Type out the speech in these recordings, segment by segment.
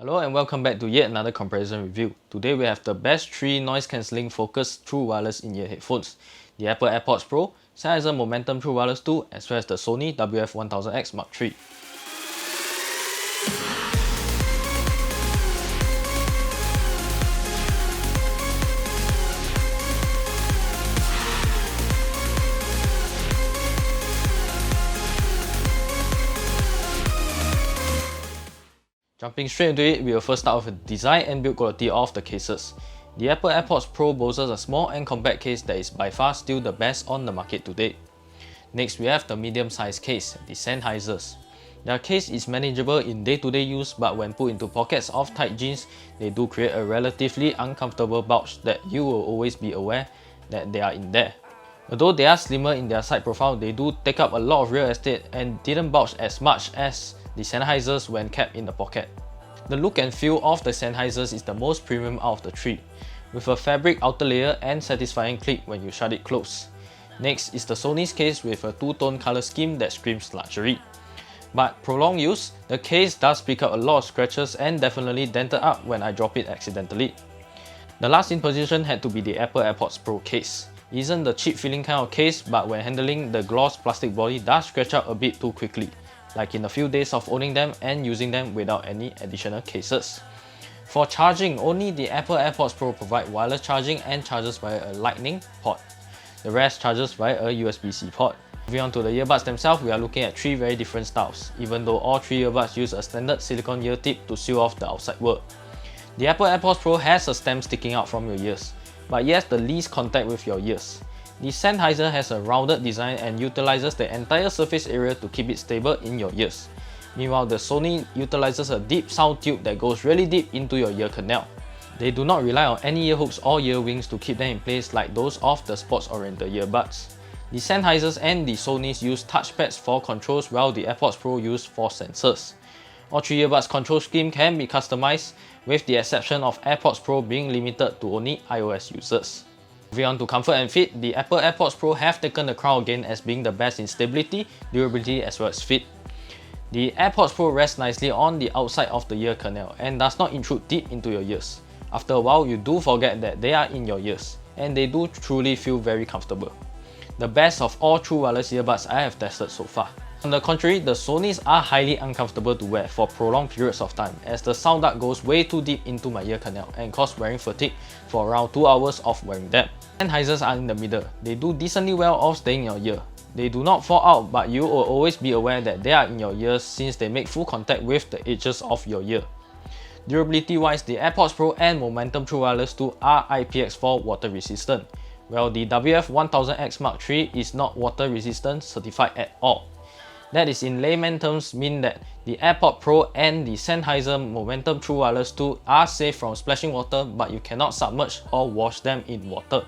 Hello and welcome back to yet another comparison review. Today we have the best 3 noise cancelling focused true wireless in-ear headphones. The Apple AirPods Pro, Sennheiser Momentum True Wireless 2 as well as the Sony WF-1000XM3. Jumping straight into it, we will first start with the design and build quality of the cases. The Apple AirPods Pro boasts a small and compact case that is by far still the best on the market today. Next, we have the medium-sized case, the Sennheisers. Their case is manageable in day-to-day use, but when put into pockets of tight jeans, they do create a relatively uncomfortable bulge that you will always be aware that they are in there. Although they are slimmer in their side profile, they do take up a lot of real estate and didn't bulge as much as the Sennheisers when kept in the pocket. The look and feel of the Sennheisers is the most premium out of the 3, with a fabric outer layer and satisfying click when you shut it close. Next is the Sony's case with a two-tone color scheme that screams luxury. But prolonged use, the case does pick up a lot of scratches and definitely dented up when I drop it accidentally. The last in position had to be the Apple AirPods Pro case. It isn't the cheap feeling kind of case, but when handling, the gloss plastic body does scratch up a bit too quickly, like in a few days of owning them and using them without any additional cases. For charging, only the Apple AirPods Pro provide wireless charging and charges via a Lightning port. The rest charges via a USB-C port. Moving on to the earbuds themselves, we are looking at 3 very different styles, even though all 3 earbuds use a standard silicone ear tip to seal off the outside world. The Apple AirPods Pro has a stem sticking out from your ears, but it has the least contact with your ears. The Sennheiser has a rounded design and utilizes the entire surface area to keep it stable in your ears. Meanwhile, the Sony utilizes a deep sound tube that goes really deep into your ear canal. They do not rely on any ear hooks or ear wings to keep them in place like those of the sports-oriented earbuds. The Sennheisers and the Sonys use touchpads for controls while the AirPods Pro use force sensors. All 3 earbuds control scheme can be customized, with the exception of AirPods Pro being limited to only iOS users. Moving on to comfort and fit, the Apple AirPods Pro have taken the crown again as being the best in stability, durability as well as fit. The AirPods Pro rests nicely on the outside of the ear canal and does not intrude deep into your ears. After a while, you do forget that they are in your ears, and they do truly feel very comfortable. The best of all true wireless earbuds I have tested so far. On the contrary, the Sonys are highly uncomfortable to wear for prolonged periods of time, as the sound duct goes way too deep into my ear canal and cause wearing fatigue for around 2 hours of wearing them. Sennheisers are in the middle. They do decently well of staying in your ear. They do not fall out, but you will always be aware that they are in your ears since they make full contact with the edges of your ear. Durability wise, the AirPods Pro and Momentum True Wireless 2 are IPX4 water resistant, while the WF-1000XM3 is not water resistant certified at all. That is, in layman terms, mean that the AirPods Pro and the Sennheiser Momentum True Wireless 2 are safe from splashing water, but you cannot submerge or wash them in water.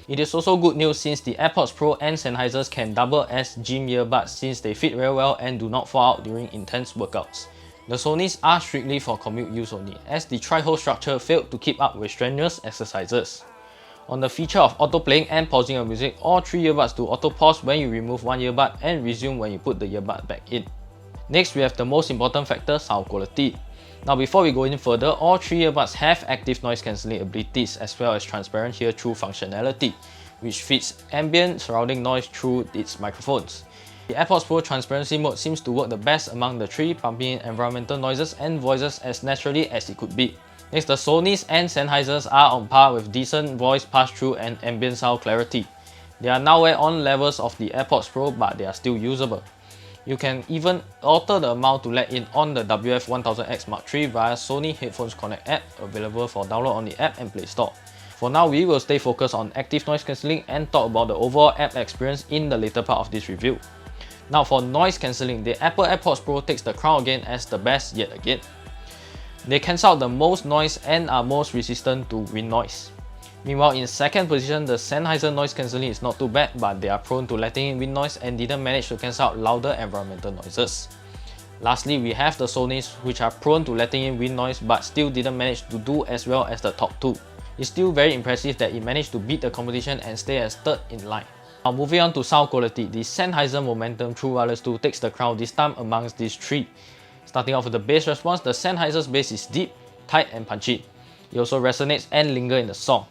It is also good news since the AirPods Pro and Sennheisers can double as gym earbuds since they fit very well and do not fall out during intense workouts. The Sonys are strictly for commute use only, as the tri-hole structure failed to keep up with strenuous exercises. On the feature of auto playing and pausing your music, all 3 earbuds do auto pause when you remove one earbud and resume when you put the earbud back in. Next, we have the most important factor, sound quality. Now before we go any further, all 3 earbuds have active noise cancelling abilities as well as transparent hear-through functionality, which feeds ambient surrounding noise through its microphones. The AirPods Pro transparency mode seems to work the best among the 3, pumping in environmental noises and voices as naturally as it could be. Next, the Sonys and Sennheisers are on par with decent voice pass-through and ambient sound clarity. They are nowhere on levels of the AirPods Pro, but they are still usable. You can even alter the amount to let in on the WF-1000XM3 via Sony Headphones Connect app, available for download on the App and Play Store. For now, we will stay focused on active noise cancelling and talk about the overall app experience in the later part of this review. Now for noise cancelling, the Apple AirPods Pro takes the crown again as the best yet again. They cancel out the most noise and are most resistant to wind noise. Meanwhile, in second position, the Sennheiser noise cancelling is not too bad, but they are prone to letting in wind noise and didn't manage to cancel out louder environmental noises. Lastly, we have the Sonys, which are prone to letting in wind noise but still didn't manage to do as well as the top 2. It's still very impressive that it managed to beat the competition and stay as third in line. Now moving on to sound quality, the Sennheiser Momentum True Wireless 2 takes the crown this time amongst these 3. Starting off with the bass response, the Sennheiser's bass is deep, tight and punchy. It also resonates and lingers in the song.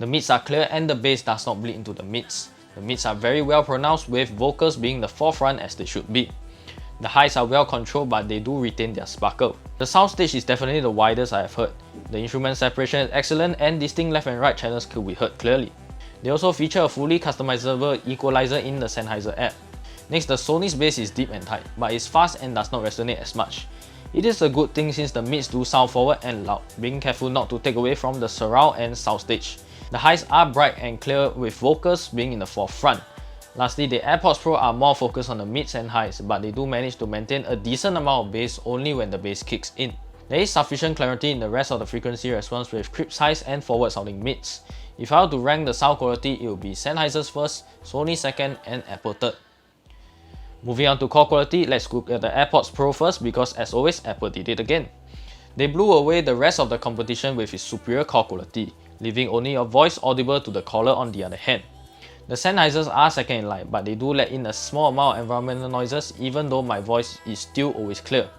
The mids are clear and the bass does not bleed into the mids. The mids are very well pronounced, with vocals being the forefront as they should be. The highs are well controlled, but they do retain their sparkle. The soundstage is definitely the widest I have heard. The instrument separation is excellent and distinct left and right channels could be heard clearly. They also feature a fully customizable equalizer in the Sennheiser app. Next, the Sony's bass is deep and tight, but is fast and does not resonate as much. It is a good thing since the mids do sound forward and loud, being careful not to take away from the surround and soundstage. The highs are bright and clear, with vocals being in the forefront. Lastly, the Airpods Pro are more focused on the mids and highs, but they do manage to maintain a decent amount of bass only when the bass kicks in. There is sufficient clarity in the rest of the frequency response with crisp highs and forward sounding mids. If I were to rank the sound quality, it would be Sennheiser's first, Sony second and Apple third. Moving on to call quality, let's look at the Airpods Pro first because as always, Apple did it again. They blew away the rest of the competition with its superior call quality, leaving only your voice audible to the caller on the other hand. The Sennheisers are second in line, but they do let in a small amount of environmental noises even though my voice is still always clear.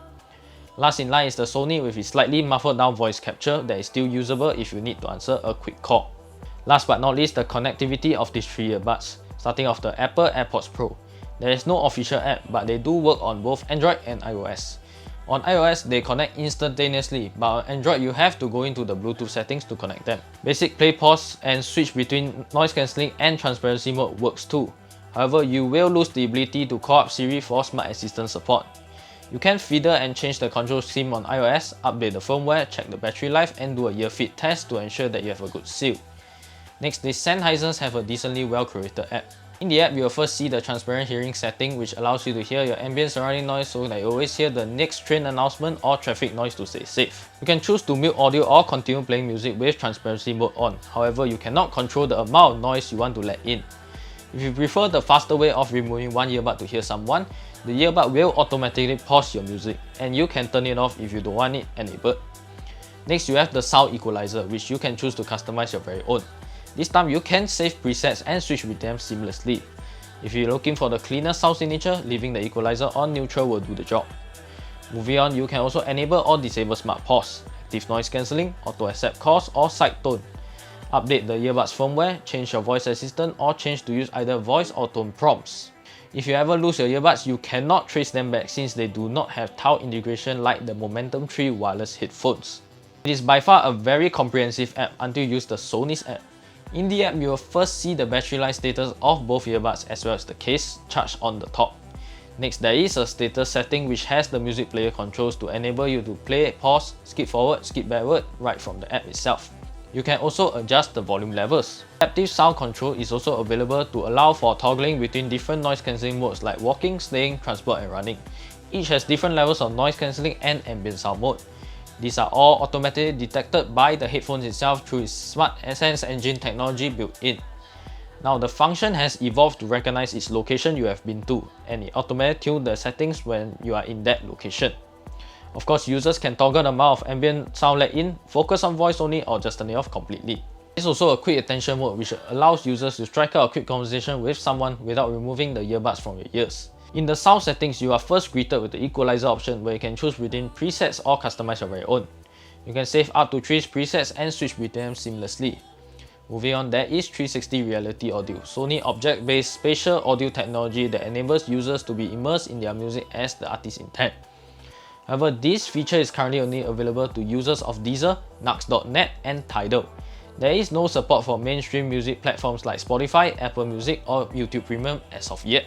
Last in line is the Sony with its slightly muffled down voice capture that is still usable if you need to answer a quick call. Last but not least, the connectivity of these three earbuds. Starting off the Apple AirPods Pro. There is no official app, but they do work on both Android and iOS. On iOS, they connect instantaneously, but on Android you have to go into the Bluetooth settings to connect them. Basic play, pause and switch between noise cancelling and transparency mode works too. However, you will lose the ability to call up Siri for smart assistant support. You can fiddle and change the control scheme on iOS, update the firmware, check the battery life and do a ear fit test to ensure that you have a good seal. Next, the Sennheisers have a decently well curated app. In the app, you will first see the transparent hearing setting, which allows you to hear your ambient surrounding noise so that you always hear the next train announcement or traffic noise to stay safe. You can choose to mute audio or continue playing music with transparency mode on. However, you cannot control the amount of noise you want to let in. If you prefer the faster way of removing one earbud to hear someone, the earbud will automatically pause your music, and you can turn it off if you don't want it enabled. Next, you have the sound equalizer, which you can choose to customize your very own. This time you can save presets and switch with them seamlessly. If you're looking for the cleanest sound signature, leaving the equalizer on neutral will do the job. Moving on, you can also enable or disable smart pause, active noise cancelling, auto accept calls or side tone. Update the earbuds firmware, change your voice assistant or change to use either voice or tone prompts. If you ever lose your earbuds, you cannot trace them back since they do not have TAU integration like the Momentum 3 wireless headphones. It is by far a very comprehensive app until you use the Sony's app. In the app, you will first see the battery life status of both earbuds as well as the case charge on the top. Next, there is a status setting which has the music player controls to enable you to play, pause, skip forward, skip backward right from the app itself. You can also adjust the volume levels. Adaptive sound control is also available to allow for toggling between different noise cancelling modes like walking, staying, transport and running. Each has different levels of noise cancelling and ambient sound mode. These are all automatically detected by the headphones itself through its smart Sense engine technology built in. Now the function has evolved to recognize its location you have been to, and it automatically tunes the settings when you are in that location. Of course, users can toggle the amount of ambient sound let in, focus on voice only or just turn it off completely. There is also a quick attention mode which allows users to strike out a quick conversation with someone without removing the earbuds from your ears. In the sound settings, you are first greeted with the equalizer option where you can choose between presets or customize your very own. You can save up to 3 presets and switch between them seamlessly. Moving on, there is 360 Reality Audio, Sony object-based spatial audio technology that enables users to be immersed in their music as the artist intend. However, this feature is currently only available to users of Deezer, Nux.net and Tidal. There is no support for mainstream music platforms like Spotify, Apple Music or YouTube Premium as of yet.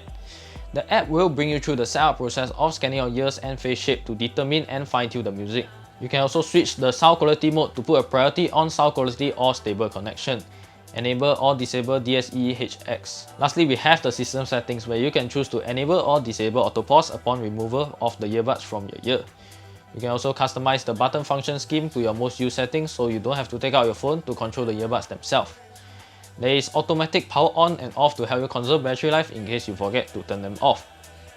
The app will bring you through the setup process of scanning your ears and face shape to determine and fine-tune the music. You can also switch the sound quality mode to put a priority on sound quality or stable connection. Enable or disable DSE-HX. Lastly, we have the system settings where you can choose to enable or disable auto pause upon removal of the earbuds from your ear. You can also customize the button function scheme to your most used settings so you don't have to take out your phone to control the earbuds themselves. There is automatic power on and off to help you conserve battery life in case you forget to turn them off.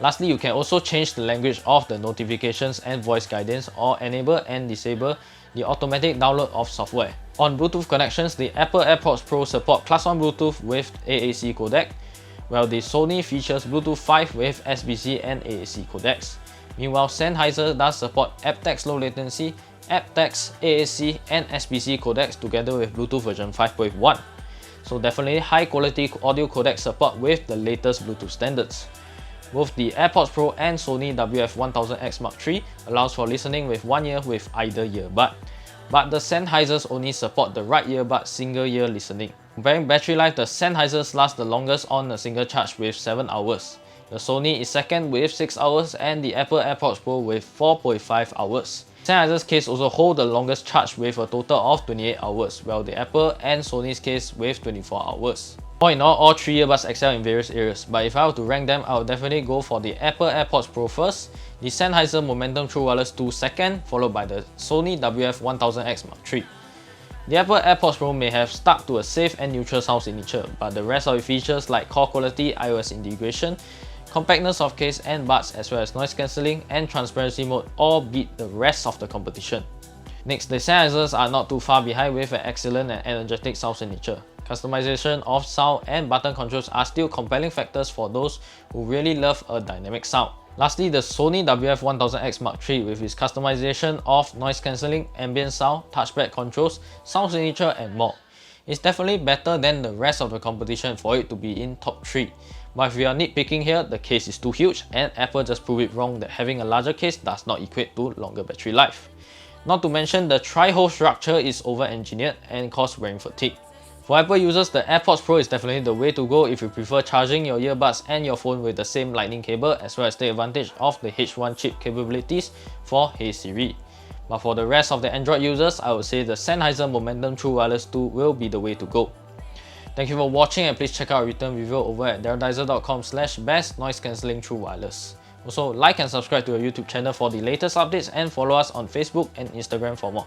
Lastly, you can also change the language of the notifications and voice guidance or enable and disable the automatic download of software. On Bluetooth connections, the Apple AirPods Pro support Class 1 Bluetooth with AAC codec, while the Sony features Bluetooth 5 with SBC and AAC codecs. Meanwhile, Sennheiser does support aptX low latency, aptX, AAC and SBC codecs together with Bluetooth version 5.1. So definitely high quality audio codec support with the latest Bluetooth standards. Both the AirPods Pro and Sony WF-1000XM3 allows for listening with one ear with either earbud. But the Sennheisers only support the right earbud single ear listening. Comparing battery life, the Sennheisers last the longest on a single charge with 7 hours. The Sony is second with 6 hours and the Apple AirPods Pro with 4.5 hours. Sennheiser's case also hold the longest charge with a total of 28 hours, while the Apple and Sony's case with 24 hours. All in all 3 earbuds excel in various areas, but if I were to rank them, I would definitely go for the Apple AirPods Pro first, the Sennheiser Momentum True Wireless 2 second, followed by the Sony WF-1000XM3. The Apple AirPods Pro may have stuck to a safe and neutral sound signature, but the rest of the features like core quality, iOS integration, compactness of case and buds, as well as noise cancelling and transparency mode all beat the rest of the competition. Next, the Sennheisers are not too far behind with an excellent and energetic sound signature. Customization of sound and button controls are still compelling factors for those who really love a dynamic sound. Lastly, the Sony WF-1000XM3 with its customization of noise cancelling, ambient sound, touchpad controls, sound signature and more. It's definitely better than the rest of the competition for it to be in top 3. But if we are nitpicking here, the case is too huge and Apple just proved it wrong that having a larger case does not equate to longer battery life. Not to mention the tri-hole structure is over-engineered and causes wearing fatigue. For Apple users, the AirPods Pro is definitely the way to go if you prefer charging your earbuds and your phone with the same lightning cable, as well as take advantage of the H1 chip capabilities for Hey Siri. But for the rest of the Android users, I would say the Sennheiser Momentum True Wireless 2 will be the way to go. Thank you for watching and please check out our written review over at DARADISER.com/best noise cancelling true wireless. Also, like and subscribe to our YouTube channel for the latest updates and follow us on Facebook and Instagram for more.